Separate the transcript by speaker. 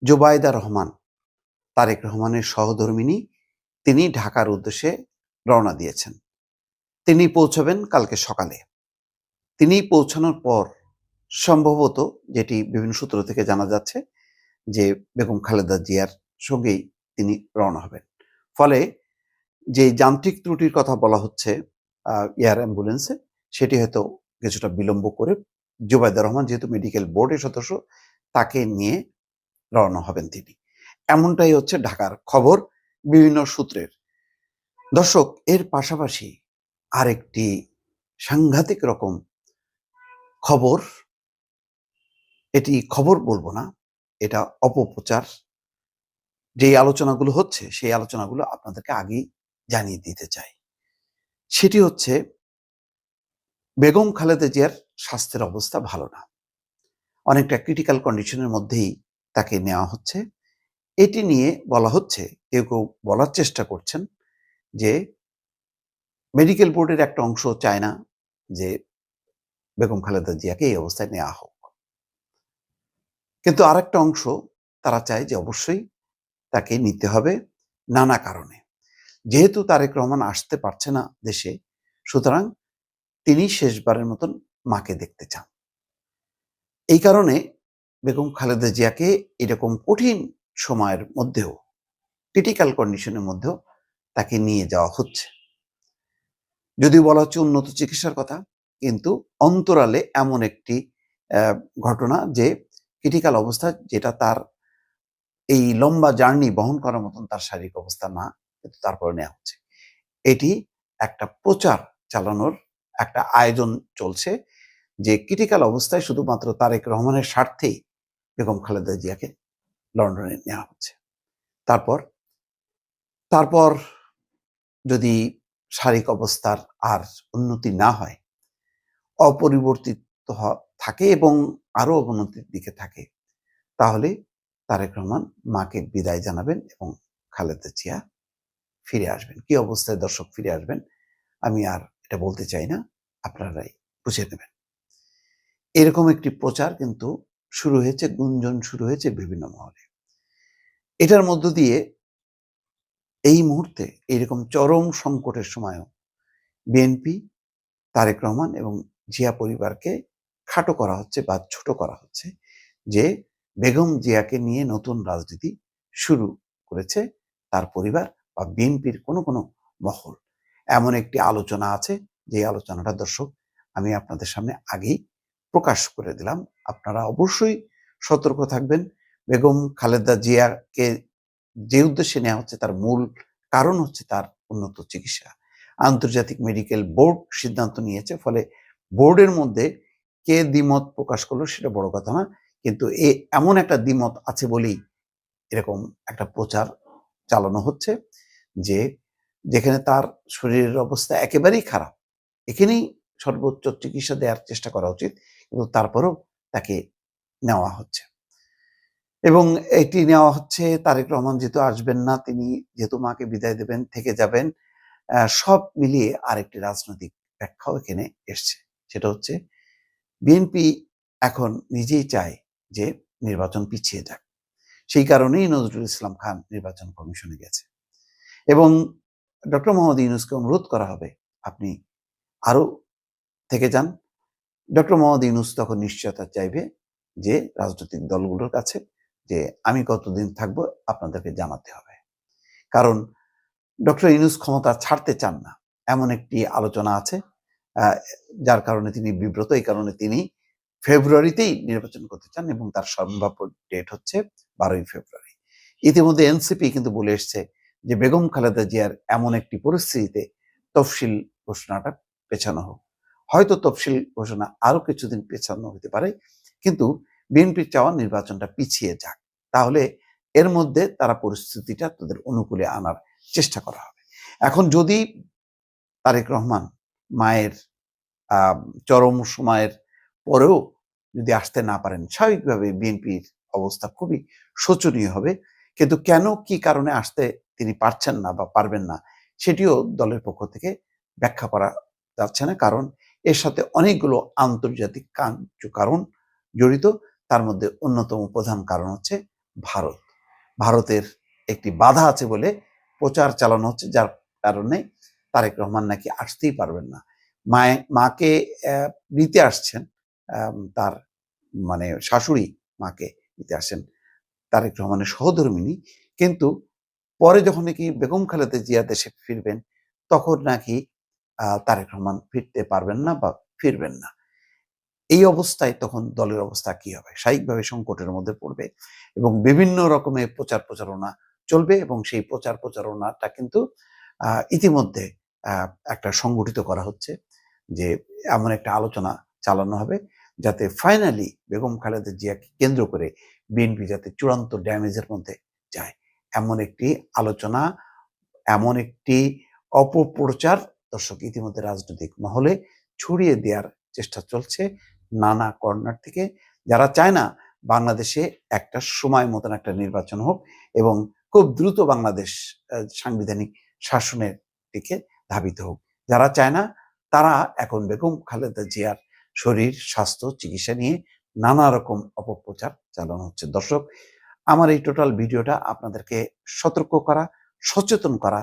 Speaker 1: জুবাইদা রহমান, তারেক রহমানের সহধর্মিণী, তিনি ঢাকার উদ্দেশ্যে রওনা দিয়েছেন। তিনি পৌঁছাবেন কালকে সকালে। তিনি পৌঁছানোর পর সম্ভবত, যেটি বিভিন্ন সূত্র থেকে জানা যাচ্ছে, যে বেগম খালেদা জিয়ার সঙ্গেই তিনি রওনা হবেন। ফলে যে যান্ত্রিক ত্রুটির কথা বলা হচ্ছে এয়ার অ্যাম্বুলেন্সে, সেটি হয়তো কিছুটা বিলম্ব করে জুবাইদা রহমান, যেহেতু মেডিকেল বোর্ডের সদস্য, তাকে নিয়ে রওনা হবেন তিনি। এমনটাই হচ্ছে ঢাকার খবর বিভিন্ন সূত্রের। দর্শক, এর পাশাপাশি আরেকটি সাংঘাতিক রকম খবর, এটি খবর বলবো না, এটা অপপ্রচার, যেই আলোচনাগুলো হচ্ছে সেই আলোচনাগুলো আপনাদেরকে আগেই জানিয়ে দিতে চাই। সেটি হচ্ছে বেগম খালেদা জিয়ার স্বাস্থ্যের অবস্থা ভালো না, অনেকটা ক্রিটিক্যাল কন্ডিশনের মধ্যেই তাকে নেওয়া হচ্ছে। এটি নিয়ে বলা হচ্ছে, কেউ কেউ বলার চেষ্টা করছেন যে মেডিকেল বোর্ডের একটা অংশ চায় না যে বেগম খালেদা জিয়াকে এই অবস্থায় নেওয়া হোক, কিন্তু আরেকটা অংশ তারা চায় যে অবশ্যই তাকে নিতে হবে নানা কারণে। যেহেতু তারেক রহমান আসতে পারছে না দেশে, সুতরাং তিনি শেষবারের মতন মাকে দেখতে চান। এই কারণে বেগম খালেদা জিয়াকে এরকম কঠিন সময়ের মধ্যেও, ক্রিটিক্যাল কন্ডিশনের মধ্যেও তাকে নিয়ে যাওয়া হচ্ছে। যদিও বলা হচ্ছে উন্নত চিকিৎসার কথা, কিন্তু অন্তরালে এমন একটি ঘটনা যে ক্রিটিক্যাল অবস্থা, যেটা তার এই লম্বা জার্নি বহন করার মতন তার শারীরিক অবস্থা না, কিন্তু তারপরে নেওয়া হচ্ছে। এটি একটা প্রচার চালানোর একটা আয়োজন চলছে, যে ক্রিটিক্যাল অবস্থায় শুধুমাত্র তারেক রহমানের স্বার্থেই বেগম খালেদা জিয়াকে লন্ডনে নেওয়া হচ্ছে। তারপর তারপর যদি শারীরিক অবস্থার আর উন্নতি না হয়, অপরিবর্তিত থাকে এবং আরো অবনতির দিকে থাকে, তাহলে তারেক রহমান মাকে বিদায় জানাবেন এবং খালেদা জিয়া ফিরে আসবেন। কি অবস্থায় দর্শক ফিরে আসবেন আমি আর এটা বলতে চাই না, আপনারাই বুঝে নেবেন। এরকম একটি প্রচার কিন্তু শুরু হয়েছে, গুঞ্জন শুরু হয়েছে বিভিন্ন মহলে। এটার মধ্য দিয়ে এই মুহূর্তে এরকম চরম সংকটের সময়ও বিএনপি, তারেক রহমান এবং জিয়া পরিবারকে খাটো করা হচ্ছে বা ছোট করা হচ্ছে, যে বেগম জিয়াকে নিয়ে নতুন রাজনীতি শুরু করেছে তার পরিবার বা বিএনপির কোনো কোনো মহল। এমন একটি আলোচনা আছে, যে আলোচনাটা দর্শক আমি আপনাদের সামনে আগেই প্রকাশ করে দিলাম। আপনারা অবশ্যই সতর্ক থাকবেন। বেগম খালেদা জিয়াকে যে উদ্দেশ্যে নেওয়া হচ্ছে, তার মূল কারণ হচ্ছে তার উন্নত চিকিৎসা। আন্তর্জাতিক মেডিকেল বোর্ড সিদ্ধান্ত নিয়েছে, ফলে বোর্ডের মধ্যে কে দ্বিমত প্রকাশ করলো সেটা বড় কথা না, কিন্তু এমন একটা দ্বিমত আছে বলেই এরকম একটা প্রচার চালানো হচ্ছে, যে যেখানে তার শরীরের অবস্থা একেবারেই খারাপ, এখানেই সর্বোচ্চ চিকিৎসা দেওয়ার চেষ্টা করা উচিত, কিন্তু তারপরেও তাকে নেওয়া হচ্ছে। এবং এটি নেওয়া হচ্ছে, তারেক রহমান যেহেতু আসবেন না, তিনি যেহেতু মাকে বিদায় দেবেন, থেকে যাবেন, সব মিলিয়ে আরেকটি রাজনৈতিক ব্যাখ্যাও এখানে এসছে। সেটা হচ্ছে বিএনপি এখন নিজেই চায় যে নির্বাচন পিছিয়ে যাক। সেই কারণেই নজরুল ইসলাম খান নির্বাচন কমিশনে গেছে এবং ডক্টর মোহাম্মদ ইউনূসকে অনুরোধ করা হবে, আপনি আরো থেকে যান। ডক্টর মোহাম্মদ ইউনূস তখন নিশ্চয়তা চাইবে যে রাজনৈতিক দলগুলোর কাছে, যে আমি কতদিন থাকবো আপনাদেরকে জানাতে হবে। কারণ ডক্টর ইউনূস ক্ষমতা ছাড়তে চান না, এমন একটি আলোচনা আছে, যার কারণে তিনি বিব্রত। এই কারণে তিনি ফেব্রুয়ারিতেই নির্বাচন করতে চান এবং তার সম্ভাব্য ডেট হচ্ছে 12ই ফেব্রুয়ারি। ইতিমধ্যে এনসিপি কিন্তু বলে এসছে যে বেগম খালেদা জিয়ার এমন একটি পরিস্থিতিতে তফসিল ঘোষণাটা পেছানো হোক। হয়তো তফসিল ঘোষণা আরো কিছুদিন পেছানো হতে পারে, কিন্তু বিএনপির চাওয়া নির্বাচনটা পিছিয়ে যাক, তাহলে এর মধ্যে তারা পরিস্থিতিটা তাদের অনুকূলে আনার চেষ্টা করা হবে। এখন যদি তারেক রহমান মায়ের চরম সময়ের পরেও যদি আসতে না পারেন, স্বাভাবিকভাবে বিএনপির অবস্থা খুবই শোচনীয় হবে। কিন্তু কেন, কি কারণে আসতে তিনি পারছেন না বা পারবেন না, সেটিও দলের পক্ষ থেকে ব্যাখ্যা করা যাচ্ছে না, কারণ এর সাথে অনেকগুলো আন্তর্জাতিক কারণ জড়িত। তার মধ্যে অন্যতম প্রধান কারণ হচ্ছে ভারত। ভারতের একটি বাধা আছে বলে প্রচার চালানো হচ্ছে, যার কারণে তারেক রহমান নাকি আসতেই পারবেন না। মাকে নিতে আসছেন, তার মানে শাশুড়ি মাকে নিতে আসেন তারেক রহমানের সহধর্মিণী। কিন্তু পরে যখন নাকি বেগম খালেদা জিয়া দেশে ফিরবেন, তখন নাকি তারেক রহমান ফিরতে পারবেন না বা ফিরবেন না। এই অবস্থায় তখন দলের অবস্থা কি হবে? স্বাভাবিকভাবে সংকটের মধ্যে পড়বে এবং বিভিন্ন রকমের প্রচার প্রচারণা চলবে এবং সেই প্রচার প্রচারণাটা কিন্তু ইতিমধ্যে আ একটা সংগঠিত করা হচ্ছে যে এমন একটা আলোচনা চালানো হবে যাতে ফাইনালি বেগম খালেদা জিয়াকে কেন্দ্র করে বিএনপি যাতে চূড়ান্ত ড্যামেজের মধ্যে যায়। এমন একটি আলোচনা, এমন একটি অপপ্রচার দর্শক ইতিমধ্যে রাজনৈতিক মহলে ছড়িয়ে দেওয়ার চেষ্টা চলছে নানা কর্নার থেকে। যারা চায় না বাংলাদেশে একটা সময় মতন একটা নির্বাচন হোক এবং খুব দ্রুত বাংলাদেশ সাংবিধানিক শাসনের দিকে ধাবিত হোক। যারা চায় না তারা এখন বেগম খালেদা জিয়ার শরীর স্বাস্থ্য চিকিৎসা নিয়ে নানা রকম অপপ্রচার চালানো হচ্ছে। দর্শক, আমার এই টোটাল ভিডিওটা আপনাদেরকে সতর্ক করা, সচেতন করা